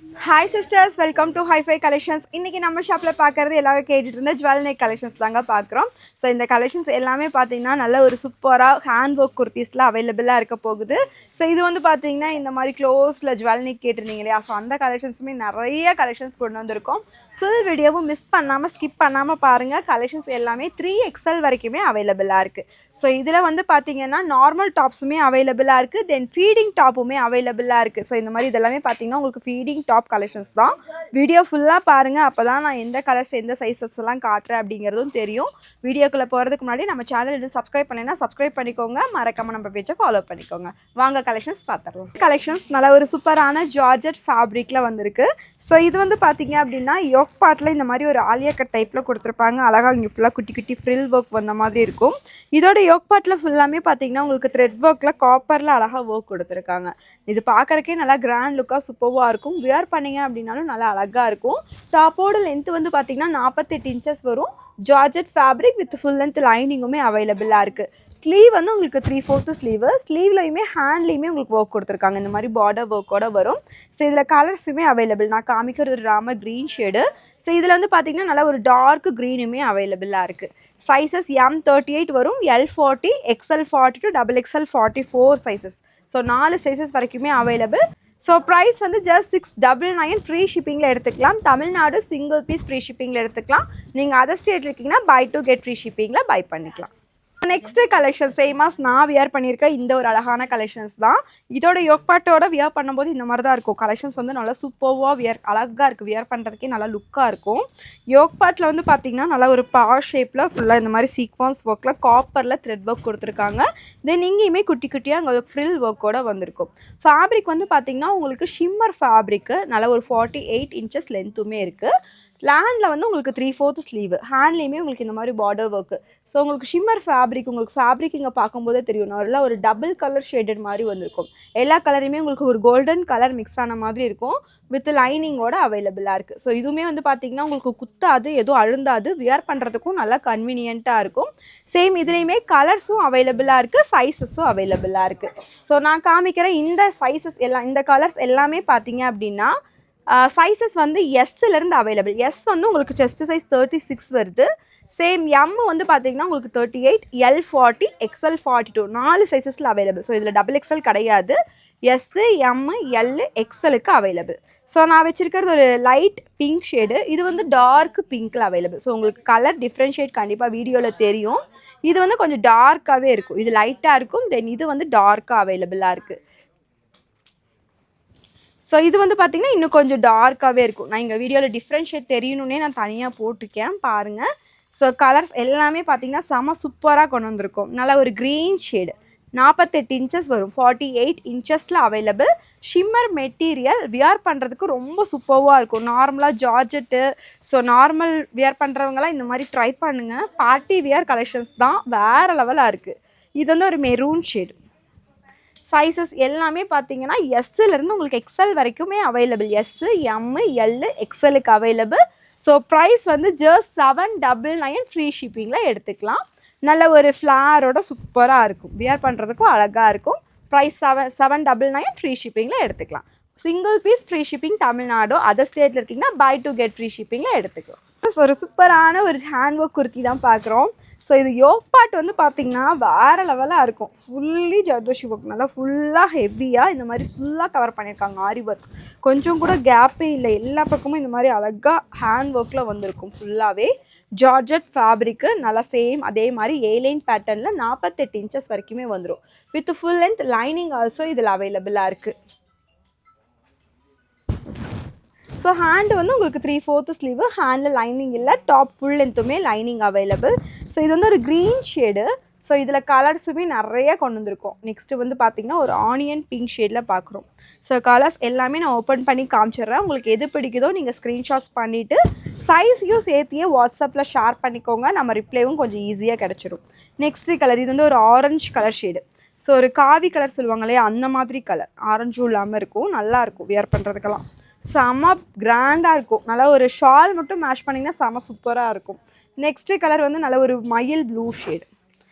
Hi sisters, welcome to Hi-Fi Collections. இன்னைக்கு நம்ம ஷாப்ல பார்க்கறது எல்லாரும் கேட்டுட்டு இருந்த ஜுவல் நெக் கலெக்ஷன்ஸ் தாங்க பார்க்குறோம். ஸோ இந்த கலெக்ஷன்ஸ் எல்லாமே பார்த்தீங்கன்னா நல்ல ஒரு சூப்பராக ஹேண்ட் ஒர்க் குர்த்திஸில் அவைலபிளாக இருக்க போகுது. ஸோ இது வந்து பார்த்தீங்கன்னா இந்த மாதிரி க்ளோஸில் ஜுவல் நெக் கேட்டிருந்தீங்க இல்லையா, ஸோ அந்த கலெக்ஷன்ஸுமே நிறைய கலெக்ஷன்ஸ் கொண்டு வந்திருக்கோம். ஃபுல் வீடியோவும் மிஸ் பண்ணாமல் ஸ்கிப் பண்ணாமல் பாருங்கள். கலெக்ஷன்ஸ் எல்லாமே 3XL வரைக்குமே அவைலபிளாக இருக்குது. ஸோ இதில் வந்து பார்த்தீங்கன்னா நார்மல் டாப்ஸுமே அவைலபிளாக இருக்குது, தென் ஃபீடிங் டாப்புமே அவைலபிளாக இருக்குது. ஸோ இந்த மாதிரி இதெல்லாமே பார்த்தீங்கன்னா உங்களுக்கு ஃபீடிங் டாப் கலெக்ஷன்ஸ் தான். வீடியோ ஃபுல்லாக பாருங்கள், அப்போ தான் நான் எந்த கலர்ஸ் எந்த சைஸஸ் எல்லாம் காட்டுறேன் அப்படிங்கிறதும் தெரியும். வீடியோக்குள்ளே போகிறதுக்கு முன்னாடி நம்ம சேனல் இன்னும் சப்ஸ்கிரைப் பண்ணினா சப்ஸ்கிரைப் பண்ணிக்கோங்க, மறக்காமல் நம்ம பேஜை ஃபாலோ பண்ணிக்கோங்க. வாங்க கலெக்ஷன்ஸ் பார்த்துடலாம். கலெக்ஷன்ஸ் நல்ல ஒரு சூப்பரான ஜார்ஜெட் ஃபேப்ரிக்கில் வந்திருக்கு. ஸோ இது வந்து பார்த்தீங்க அப்படின்னா யோக் பார்ட்டில் இந்த மாதிரி ஒரு ஆலியா கட் டைப்பில் கொடுத்துருப்பாங்க. அழகாக இங்கே ஃபுல்லாக குட்டி குட்டி ஃப்ரில் ஒர்க் வந்த மாதிரி இருக்கும். இதோட யோக் பார்ட்டில் ஃபுல்லாமே பார்த்தீங்கன்னா உங்களுக்கு த்ரெட் ஒர்க்கில் காப்பரில் அழகாக ஒர்க் கொடுத்துருக்காங்க. இது பார்க்குறக்கே நல்லா கிராண்ட் லுக்காக சூப்பராக இருக்கும். வியர் பண்ணிங்க அப்படின்னாலும் நல்லா அழகாக இருக்கும். டாப்போட லென்த்து வந்து பார்த்தீங்கன்னா 48 இன்ச்சஸ் வரும். Georgette fabric with full length லைனிங்குமே அவைலபிளாக இருக்குது. ஸ்லீவ் வந்து உங்களுக்கு 3/4 ஸ்லீவு. ஸ்லீவ்லையுமே ஹேண்ட்லேயுமே உங்களுக்கு ஒர்க் கொடுத்துருக்காங்க. இந்த மாதிரி பார்டர் ஒர்க்கோட வரும். ஸோ இதில் கலர்ஸுமே அவைலபிள். நான் காமிக்கிறது ஒரு ராமர் க்ரீன் ஷேடு. ஸோ இதில் வந்து பார்த்திங்கன்னா நல்லா ஒரு டார்க் க்ரீனுமே அவைலபிளாக இருக்குது. சைஸஸ் M38 வரும், L40, XL40 to XXL 44 சைஸஸ். ஸோ 4 சைஸஸ் வரைக்குமே அவைலபிள். ஸோ ப்ரைஸ் வந்து ஜஸ்ட் 699 ஃப்ரீ ஷிப்பிங்கில் எடுத்துக்கலாம். தமிழ்நாடு சிங்கிள் பீஸ் ஃப்ரீ ஷிப்பிங்கில் எடுத்துக்கலாம். நீங்கள் அதர் ஸ்டேட் இருக்கீங்கன்னா பை டு கெட் ஃப்ரீ ஷிப்பிங்கில் பை பண்ணிக்கலாம். நெக்ஸ்ட் கலெக்ஷன் சேமாஸ் நான் வியர் பண்ணியிருக்கேன். இந்த ஒரு அழகான கலெக்ஷன்ஸ் தான். இதோட யோக் பார்ட்டோட வியர் பண்ணும்போது இந்த மாதிரி தான் இருக்கும். கலெக்ஷன்ஸ் வந்து நல்லா சூப்பர்வாக அழகாக இருக்குது. வியர் பண்ணுறதுக்கே நல்லா லுக்காக இருக்கும். யோக் பார்ட்டில் வந்து பார்த்திங்கன்னா நல்லா ஒரு பார் ஷேப்பில் ஃபுல்லாக இந்த மாதிரி சீக்வன்ஸ் ஒர்க்கில் காப்பரில் த்ரெட் ஒர்க் கொடுத்துருக்காங்க. தென் இங்கேயுமே குட்டி குட்டியாக அங்கே ஃப்ரில் ஒர்க்கோடு வந்திருக்கும். ஃபேப்ரிக் வந்து பார்த்திங்கன்னா உங்களுக்கு ஷிம்மர் ஃபேப்ரிக்கு நல்லா ஒரு 48 இன்ச்சஸ் லென்த்துமே இருக்குது. லேண்டில் வந்து உங்களுக்கு 3/4 ஸ்லீவு. ஹேண்ட்லேயுமே உங்களுக்கு இந்த மாதிரி பார்டர் ஒர்க்கு. ஸோ உங்களுக்கு ஷிம்மர் ஃபேப்ரிக், உங்களுக்கு ஃபேப்ரிக் இங்கே பார்க்கும்போதே தெரியும் நல்லா ஒரு டபுள் கலர் ஷேடட் மாதிரி வந்திருக்கும். எல்லா கலரையுமே உங்களுக்கு ஒரு கோல்டன் கலர் மிக்ஸ் ஆன மாதிரி இருக்கும். வித் லைனிங்கோட அவைலபிளாக இருக்குது. ஸோ இதுவுமே வந்து பார்த்திங்கன்னா உங்களுக்கு குத்தாது, எதுவும் அழுந்தாது, வியர் பண்ணுறதுக்கும் நல்லா கன்வீனியண்ட்டாக இருக்கும். சேம் இதுலேயுமே கலர்ஸும் அவைலபிளாக இருக்குது, சைஸஸும் அவைலபிளாக இருக்குது. ஸோ நான் காமிக்கிற இந்த சைஸஸ் எல்லாம், இந்த கலர்ஸ் எல்லாமே பார்த்தீங்க அப்படின்னா சைஸஸ் வந்து எஸ்லேருந்து அவைலபிள். எஸ் வந்து உங்களுக்கு செஸ்ட் சைஸ் 36 வருது. சேம் எம் வந்து பார்த்தீங்கன்னா உங்களுக்கு 38, L40, XL42 4 சைஸஸில் அவைலபிள். ஸோ இதில் XXL கிடையாது. எஸ்ஸு, எம்மு, எல்லு, எக்ஸலுக்கு அவைலபிள். ஸோ நான் வச்சுருக்கிறது ஒரு லைட் பிங்க் ஷேடு. இது வந்து டார்க் பிங்க்கில் அவைலபிள். ஸோ உங்களுக்கு கலர் டிஃப்ரென்ஷியேட் கண்டிப்பாக வீடியோவில் தெரியும். இது வந்து கொஞ்சம் டார்க்காகவே இருக்கும். இது லைட்டாக இருக்கும், தென் இது வந்து டார்க்காக அவைலபிளாக இருக்குது. ஸோ இது வந்து பார்த்திங்கன்னா இன்னும் கொஞ்சம் டார்க்காகவே இருக்கும். நான் இங்கே வீடியோவில் டிஃப்ரென்ஷியேட் தெரியணுன்னே நான் தனியாக போட்டிருக்கேன் பாருங்கள். ஸோ கலர்ஸ் எல்லாமே பார்த்திங்கன்னா செம சூப்பராக கொண்டு வந்திருக்கும். நல்லா ஒரு க்ரீன் ஷேடு, 48 இன்ச்சஸ் வரும், 48 இன்ச்சஸில் அவைலபிள். ஷிம்மர் மெட்டீரியல், வியர் பண்ணுறதுக்கு ரொம்ப சூப்பராக இருக்கும். நார்மலாக ஜார்ஜெட்டு, ஸோ நார்மல் வியர் பண்ணுறவங்களாம் இந்த மாதிரி ட்ரை பண்ணுங்கள். பார்ட்டி வியர் கலெக்ஷன்ஸ் தான், வேறு லெவலாக இருக்குது. இது வந்து ஒரு மெரூன் ஷேடு. சைஸஸ் எல்லாமே பார்த்தீங்கன்னா எஸ்லேருந்து உங்களுக்கு எக்ஸல் வரைக்குமே அவைலபிள். எஸ்ஸு, எம்மு, எல்லு, எக்ஸலுக்கு அவைலபிள். ஸோ ப்ரைஸ் வந்து ஜஸ்ட் 799 ஃப்ரீ ஷிப்பிங்கில் எடுத்துக்கலாம். நல்ல ஒரு ஃப்ளாரோட சூப்பராக இருக்கும். வியர் பண்ணுறதுக்கும் அழகாக இருக்கும். ப்ரைஸ் 799 ஃப்ரீ ஷிப்பிங்கில் எடுத்துக்கலாம். Single piece free shipping Tamil Nadu, other ஸ்டேட்டில் இருக்கீங்கன்னா பை டு கெட் ஃப்ரீ ஷிப்பிங்கில் எடுத்துக்கலாம். ஒரு சூப்பரான ஒரு ஹேண்ட் ஒர்க் குர்த்தி தான் பார்க்குறோம். ஸோ இது யோக் பார்ட் வந்து பார்த்திங்கன்னா வேறு லெவலாக இருக்கும். ஃபுல்லி ஜர்தோஷி ஒர்க், நல்லா ஃபுல்லாக ஹெவியாக இந்த மாதிரி ஃபுல்லாக கவர் பண்ணியிருக்காங்க. ஆரி ஒர்க் கொஞ்சம் கூட கேப்பே இல்லை. எல்லா பக்கமும் இந்த மாதிரி அழகாக ஹேண்ட் ஒர்க்கில் வந்திருக்கும். ஃபுல்லாகவே ஜார்ஜெட் ஃபேப்ரிக்கு, நல்லா சேம் அதே மாதிரி ஏலைன் பேட்டர்னில் 48 இன்ச்சஸ் வரைக்குமே வந்துடும். With full length lining also இதில் அவைலபிளாக இருக்குது. ஸோ ஹேண்டு வந்து உங்களுக்கு 3/4 ஸ்லீவு. ஹேண்டில் லைனிங் இல்லை, டாப் ஃபுல் லென்த்துமே லைனிங் அவைலபிள். ஸோ இது வந்து ஒரு க்ரீன் ஷேடு. ஸோ இதில் கலர்ஸுமே நிறைய கொண்டு வந்திருக்கோம். நெக்ஸ்ட்டு வந்து பார்த்திங்கன்னா ஒரு ஆனியன் பிங்க் ஷேடில் பார்க்குறோம். ஸோ கலர்ஸ் எல்லாமே நான் ஓப்பன் பண்ணி காமிச்சிடுறேன். உங்களுக்கு எது பிடிக்குதோ நீங்கள் ஸ்க்ரீன்ஷாட்ஸ் பண்ணிவிட்டு சைஸையும் சேர்த்தியே வாட்ஸ்அப்பில் ஷேர் பண்ணிக்கோங்க. நம்ம ரிப்ளைவும் கொஞ்சம் ஈஸியாக கிடச்சிடும். நெக்ஸ்ட்டு கலர், இது வந்து ஒரு ஆரஞ்சு கலர் ஷேடு. ஸோ ஒரு காவி கலர் சொல்லுவாங்க இல்லையா, அந்த மாதிரி கலர். ஆரஞ்சும் இல்லாமல் இருக்கும், நல்லாயிருக்கும் வியர் பண்ணுறதுக்கெல்லாம். செம கிராண்டாக இருக்கும். நல்லா ஒரு ஷால் மட்டும் மேட்ச் பண்ணிங்கன்னா செம சூப்பராக இருக்கும். நெக்ஸ்ட்டு கலர் வந்து நல்ல ஒரு மயில் ப்ளூ ஷேடு.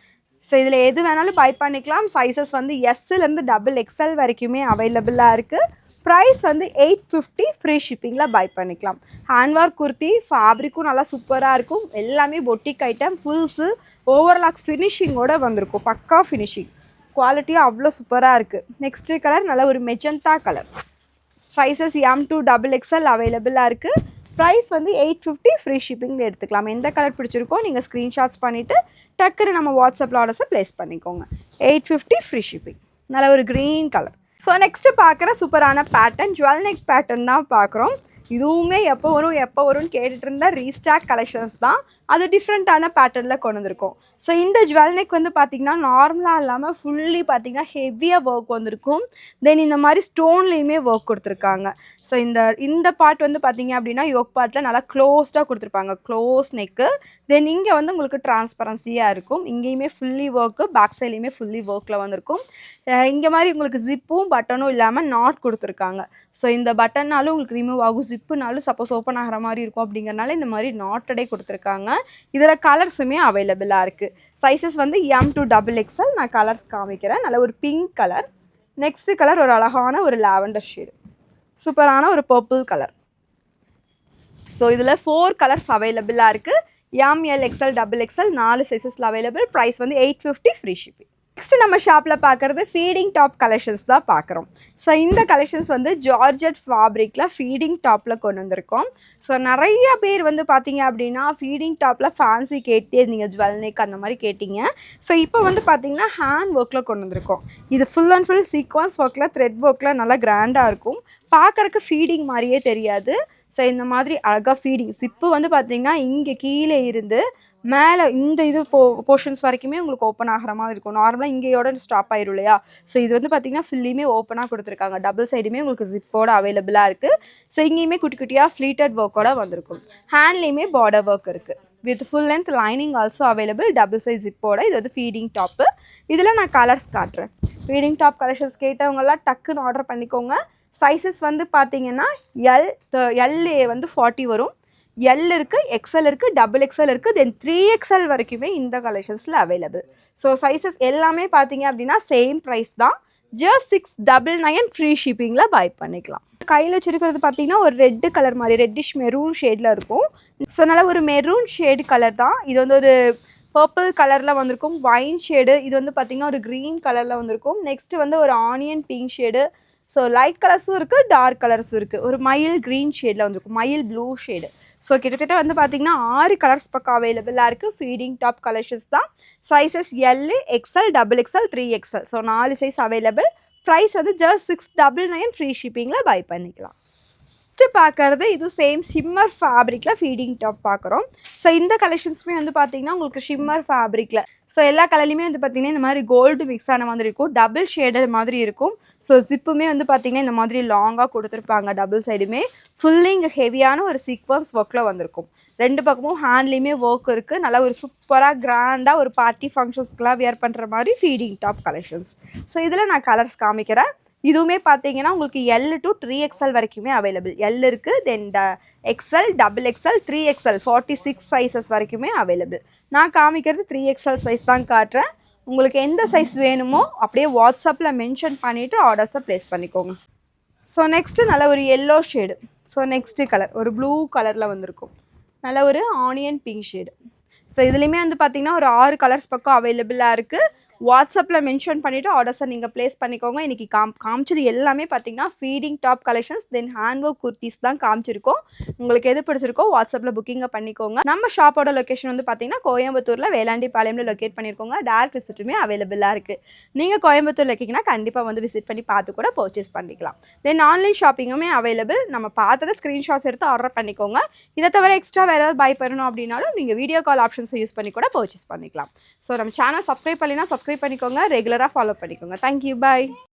ஸோ இதில் எது வேணாலும் பை பண்ணிக்கலாம். சைஸஸ் வந்து எஸ்லேருந்து XXL வரைக்குமே அவைலபிளாக இருக்குது. ப்ரைஸ் வந்து 850 ஃப்ரீ ஷிப்பிங்கில் பை பண்ணிக்கலாம். ஹேண்ட் ஒர்க் குர்த்தி ஃபேப்ரிக்கும் நல்லா சூப்பராக இருக்கும். எல்லாமே பொட்டிக் ஐட்டம் ஃபுல்ஸு ஓவர்லாக் ஃபினிஷிங்கோடு வந்திருக்கும். பக்கா ஃபினிஷிங் குவாலிட்டியாக அவ்வளோ சூப்பராக இருக்குது. நெக்ஸ்ட்டு கலர் நல்ல ஒரு magenta colour. Sizes M to XXL அவைலபிளாக இருக்குது. ப்ரைஸ் வந்து 850 ஃப்ரீ ஷிப்பிங்கில் எடுத்துக்கலாம். எந்த கலர் பிடிச்சிருக்கோ நீங்கள் ஸ்க்ரீன்ஷாட்ஸ் பண்ணிவிட்டு டக்குன்னு நம்ம வாட்ஸ்அப்பில் ஆர்டர்ஸை ப்ளேஸ் பண்ணிக்கோங்க. 850 ஃப்ரீ ஷிப்பிங். நல்ல ஒரு க்ரீன் கலர். ஸோ நெக்ஸ்ட்டு பார்க்குற சூப்பரான பேட்டர்ன் ஜுவல் நெக் பேட்டர்ன் தான் பார்க்குறோம். இதுவுமே எப்போ வரும்னு கேட்டுட்டு இருந்தால் ரீஸ்டாக் கலெக்ஷன்ஸ் தான். அது டிஃப்ரெண்ட்டான பேட்டர்னில் கொண்டு வந்திருக்கோம். ஸோ இந்த ஜுவல் நெக் வந்து பார்த்திங்கன்னா நார்மலாக இல்லாமல் ஃபுல்லி பார்த்திங்கன்னா ஹெவியாக ஒர்க் வந்திருக்கும். தென் இந்த மாதிரி ஸ்டோன்லேயுமே ஒர்க் கொடுத்துருக்காங்க. ஸோ இந்த பார்ட் வந்து பார்த்திங்க அப்படின்னா யோக் பார்ட்டில் நல்லா க்ளோஸ்டாக கொடுத்துருப்பாங்க. Close neck. தென் இங்கே வந்து உங்களுக்கு டிரான்ஸ்பரன்சியாக இருக்கும். இங்கேயுமே ஃபுல்லி ஒர்க்கு, பேக் சைட்லேயுமே ஃபுல்லி ஒர்க்கில் வந்திருக்கும். இங்கே மாதிரி உங்களுக்கு ஜிப்பும் பட்டனும் இல்லாமல் நாட் கொடுத்துருக்காங்க. ஸோ இந்த பட்டன்னாலும் உங்களுக்கு ரிமூவ் ஆகும், ஜிப்புனாலும் சப்போஸ் ஓப்பன் ஆகிற மாதிரி இருக்கும். அப்படிங்கிறனால இந்த மாதிரி நாட்டடே கொடுத்துருக்காங்க. இதில் கலர்ஸுமே அவைலபிளாக இருக்குது. சைஸஸ் வந்து M to XXL. நான் கலர்ஸ் காமிக்கிறேன். நல்ல ஒரு பிங்க் கலர். நெக்ஸ்ட்டு கலர் ஒரு அழகான ஒரு லாவெண்டர் ஷேடு. சூப்பரான ஒரு பர்பிள் கலர். ஸோ இதில் 4 கலர்ஸ் அவைலபிளாக இருக்குது. M, L, XL, XXL 4 சைஸஸில் அவைலபிள். ப்ரைஸ் வந்து 850 ஃப்ரீ ஷிப்பிங். நெக்ஸ்ட்டு நம்ம ஷாப்பில் பார்க்குறது ஃபீடிங் டாப் கலெக்ஷன்ஸ் தான் பார்க்குறோம். ஸோ இந்த கலெக்ஷன்ஸ் வந்து ஜார்ஜெட் ஃபேப்ரிக்கில் ஃபீடிங் டாப்பில் கொண்டு வந்திருக்கோம். ஸோ நிறைய பேர் வந்து பார்த்தீங்க அப்படின்னா ஃபீடிங் டாப்பில் ஃபேன்சி கேட்டே இருந்தீங்க, ஜுவல் நெக் அந்த மாதிரி கேட்டிங்க. ஸோ இப்போ வந்து பார்த்தீங்கன்னா ஹேண்ட் ஒர்க்கில் கொண்டு வந்திருக்கோம். இது ஃபுல் அண்ட் ஃபுல் சீக்வன்ஸ் ஒர்க்கில் த்ரெட் ஒர்க்கில் நல்லா கிராண்டாக இருக்கும். பார்க்குறக்கு ஃபீடிங் மாதிரியே தெரியாது. ஸோ இந்த மாதிரி அழகாக ஃபீடிங் சிப்பு வந்து பார்த்திங்கன்னா இங்கே கீழே இருந்து மேலே இந்த இது போர்ஷன்ஸ் வரைக்குமே உங்களுக்கு ஓப்பன் ஆகிற மாதிரி இருக்கும். நார்மலாக இங்கேயோட ஸ்டாப் ஆயிரும் இல்லையா. ஸோ இது வந்து பார்த்திங்கன்னா ஃபுல்லியுமே ஓப்பனாக கொடுத்துருக்காங்க. டபுள் சைடுமே உங்களுக்கு ஜிப்போட அவைலபிளாக இருக்குது. ஸோ இங்கேயுமே குட்டி குட்டியாக ஃப்ளீட்டட் ஒர்க்கோட வந்திருக்கும். ஹேண்ட்லேயுமே பார்டர் ஒர்க் இருக்குது. With full length lining also available. Double size ஜிப்போட. இது வந்து ஃபீடிங் டாப்பு. இதில் நான் கலர்ஸ் காட்டுறேன். ஃபீடிங் டாப் கலெக்ஷன்ஸ் கேட்டவங்கலாம் டக்குன்னு ஆர்டர் பண்ணிக்கோங்க. சைஸஸ் வந்து பார்த்தீங்கன்னா எல்ஏ வந்து 40 வரும். எல் இருக்குது, எக்ஸ்எல் இருக்குது, XXL இருக்குது, தென் 3XL வரைக்குமே இந்த கலெக்ஷன்ஸில் அவைலபிள். ஸோ சைஸஸ் எல்லாமே பார்த்தீங்க அப்படின்னா சேம் ப்ரைஸ் தான். ஜஸ்ட் 699 ஃப்ரீ ஷிப்பிங்கில் பை பண்ணிக்கலாம். கையில் வச்சுருக்கிறது பார்த்தீங்கன்னா ஒரு ரெட்டு கலர் மாதிரி ரெட்டிஷ் மெரூன் ஷேடில் இருக்கும். ஸோ நல்லா ஒரு மெரூன் ஷேடு கலர் தான். இது வந்து ஒரு பர்பிள் கலரில் வந்திருக்கும். Wine shade. இது வந்து பார்த்திங்கன்னா ஒரு க்ரீன் கலரில் வந்திருக்கும். நெக்ஸ்ட்டு வந்து ஒரு onion pink shade. So light கலர்ஸும் இருக்குது, டார்க் கலர்ஸும் இருக்குது. ஒரு மயில் க்ரீன் ஷேடில் வந்திருக்கும், மயில் ப்ளூ ஷேடு. ஸோ கிட்டத்தட்ட வந்து பார்த்திங்கன்னா 6 கலர்ஸ் பக்கம் அவைலபிளாக இருக்குது. ஃபீடிங் டாப் கலெக்ஷன்ஸ் தான். Sizes L, XL, XXL, 3XL. So 4 size available. Price வந்து ஜஸ்ட் 699 ஃப்ரீ ஷிப்பிங்கில் பை பண்ணிக்கலாம். நெக்ஸ்ட்டு பார்க்குறது இது சேம் ஷிம்மர் ஃபேப்ரிக்கில் ஃபீடிங் டாப் பார்க்குறோம். ஸோ இந்த கலெக்ஷன்ஸுமே வந்து பார்த்திங்கன்னா உங்களுக்கு ஷிம்மர் ஃபேப்ரிக்கில் ஸோ எல்லா கலர்லையுமே வந்து பார்த்திங்கன்னா இந்த மாதிரி கோல்டு மிக்ஸ் ஆன மாதிரி இருக்கும். டபுள் ஷேடர் மாதிரி இருக்கும். ஸோ ஜிப்புமே வந்து பார்த்திங்கன்னா இந்த மாதிரி லாங்காக கொடுத்துருப்பாங்க. டபுள் சைடுமே ஃபுல்லி இங்கே ஹெவியான ஒரு சீக்வன்ஸ் ஒர்க்கில் வந்திருக்கும். 2 பக்கமும் ஹேண்ட்லேயுமே ஒர்க் இருக்குது. நல்லா ஒரு சூப்பராக கிராண்டாக ஒரு பார்ட்டி ஃபங்க்ஷன்ஸ்க்கெலாம் வியர் பண்ணுற மாதிரி ஃபீடிங் டாப் கலெக்ஷன்ஸ். ஸோ இதில் நான் கலர்ஸ் காமிக்கிறேன். இதுவுமே பார்த்தீங்கன்னா உங்களுக்கு L to 3XL வரைக்குமே அவைலபிள். L இருக்குது, தென் XL, XXL, 3XL 46 சைஸஸ் வரைக்குமே அவைலபிள். நான் காமிக்கிறது 3XL சைஸ் தான் காட்டுறேன். உங்களுக்கு எந்த சைஸ் வேணுமோ அப்படியே வாட்ஸ்அப்பில் மென்ஷன் பண்ணிவிட்டு ஆர்டர்ஸை ப்ளேஸ் பண்ணிக்கோங்க. ஸோ நெக்ஸ்ட்டு நல்ல ஒரு yellow shade. So next colour ஒரு ப்ளூ கலரில் வந்திருக்கும். நல்ல ஒரு ஆனியன் பிங்க் ஷேடு. ஸோ இதுலேயுமே வந்து பார்த்திங்கன்னா ஒரு 6 கலர்ஸ் பக்கம் அவைலபிளாக இருக்குது. வாட்ஸ்அப்பில் மென்ஷன் பண்ணிவிட்டு ஆர்டர்ஸை நீங்கள் ப்ளேஸ் பண்ணிக்கோங்க. இன்றைக்கி காமிச்சது எல்லாமே பார்த்தீங்கன்னா ஃபீடிங் டாப் கலெக்ஷன்ஸ், தென் ஹேண்ட் ஒர்க் குர்த்திஸ் தான் காமிச்சிருக்கோம். உங்களுக்கு எது பிடிச்சிருக்கோ வாட்ஸ்அப்பில் புக்கிங்கை பண்ணிக்கோங்க. நம்ம ஷாப்போட லொக்கேஷன் வந்து பார்த்தீங்கன்னா கோயம்புத்தூரில் வேளாண்டிப்பாளையமில் லொக்கேட் பண்ணியிருக்கோங்க. டேரக்ட் விசிட்டுமே அவைலபிளாக இருக்குது. நீங்கள் கோயம்புத்தூர் இருக்கீங்கன்னா கண்டிப்பாக வந்து விசிட் பண்ணி பார்த்து கூட பர்ச்சேஸ் பண்ணிக்கலாம். தென் ஆன்லைன் ஷாப்பிங்குமே அவைலபிள். நம்ம பார்த்ததை ஸ்க்ரீன்ஷாட்ஸ் எடுத்து ஆர்டர் பண்ணிக்கோங்க. இதை தவிர எக்ஸ்ட்ரா வேறு ஏதாவது பை பண்ணணும் அப்படின்னாலும் நீங்கள் வீடியோ கால் ஆப்ஷன்ஸை யூஸ் பண்ணி கூட பர்ச்சேஸ் பண்ணிக்கலாம். ஸோ நம்ம சேனல் சப்ஸ்கிரைப் பண்ணினா சப்ஸ்கிரைப் பண்ணிக்கோங்க. ரெகுலராக ஃபாலோ பண்ணிக்கோங்க. தேங்க்யூ. பாய்.